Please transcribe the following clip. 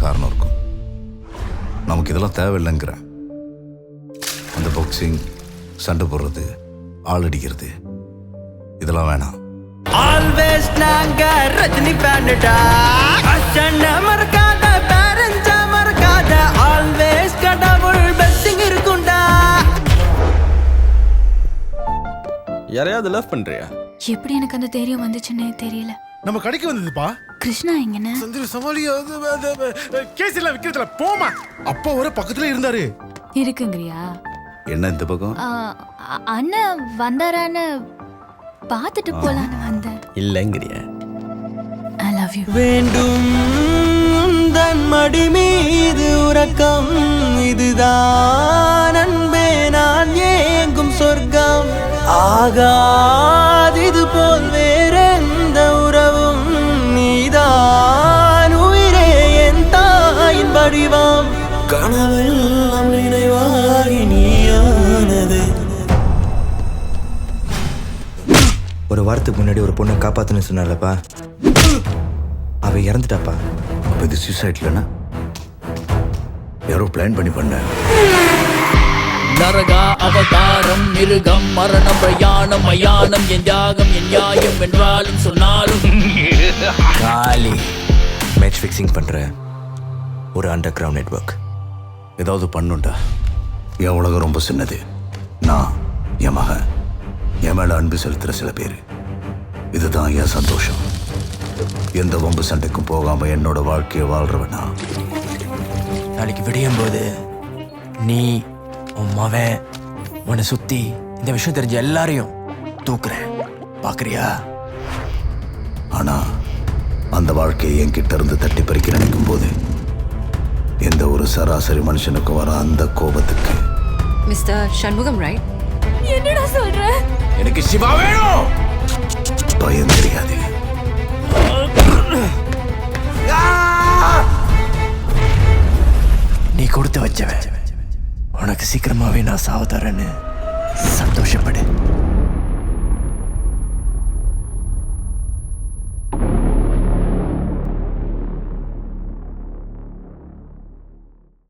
காரணம் இருக்கும். நமக்கு இதெல்லாம் தேவையில்லைங்கிற அந்த பாக்ஸிங், சண்டை போடுறது, ஆள் அடிக்கிறது இதெல்லாம் வேணாம். ஆல்வேஸ் நாங்க ரஜினி ஃபேன்டா, அச்சண்ண மறக்காத, பேரண்ட்ஸ மறக்காத, ஆல்வேஸ் கடவுள் பெஸ்டிங் இருக்குண்டா. யாரையாவது லவ் பண்றியா? எப்படி எனக்கு அந்த தைரியம் வந்துச்சுன்னே தெரியல. நம்ம கடைக்கு வந்ததுப்பா. கிருஷ்ணா எங்கன்னு? சந்திர சவாலி கேஸ் எல்லாம் விக்கிறதுல போமா. அப்பா ஒரு பக்கத்துல இருந்தாரு. இருக்குங்கறியா? என்ன இந்த பக்கம்? அண்ணன் வந்தாரான்னு பார்த்துட்டு போலான்னு வந்தேன். இல்லைங்கிறியா? I love you. வேண்டும் தன் மடி மீது உறக்கம், இதுதான் அன்பே நான் ஏங்கும் சொர்க்கம். ஆகாதிது போல் வேறெந்த உறவும், நீதான் உயிரே என் தாயின் வடிவம். கனவெல்லாம் நினைவாகி நீயானது. ஒரு வாரத்துக்கு முன்னாடி ஒரு பொண்ணை காப்பாத்துன்னு சொன்னாலப்பா, அவ இறந்துட்டாப்பா. அப்போ இது சூசைட்லன்னா யாரோ பிளான் பண்ணி பண்ண. நரகா அவதாரம், மிருகம், மரண பிரயாணம், மயானம், என் தியாகம், என் நியாயம் என்றாலும் சொன்னாலும் காலி மேட்ச் ஃபிக்ஸிங் பண்ற ஒரு அண்டர் கிரவுண்ட் நெட்வொர்க். ஏதாவது பண்ணுண்டா. என் உலகம் ரொம்ப சின்னது. நான், என் மகன், என் மேல அன்பு செலுத்துற சில பேர், இதுதான் என் சந்தோஷம். எந்த வம்பு சண்டைக்கும் போகாம என்னோட வாழ்க்கையை வாழ்றவனா. நாளைக்கு விடியும் போது நீ, உன் மவன், உன்னை சுத்தி இந்த விஷயம் தெரிஞ்ச எல்லாரையும் தூக்குறேன். பாக்குறியா? ஆனா அந்த வாழ்க்கையை என்கிட்ட இருந்து தட்டி பறிக்க நினைக்கும் போது எந்த ஒரு சராசரி மனுஷனுக்கு வர அந்த கோபத்துக்கு. Mister Shanmugam, right? என்னடா சொல்ற? எனக்கு சிவா வேணும். பயம் தெரியாது. நீ கொடுத்து வச்சவன், உனக்கு சீக்கிரமாவே நான் சாவ தரேன்னு சந்தோஷப்படு.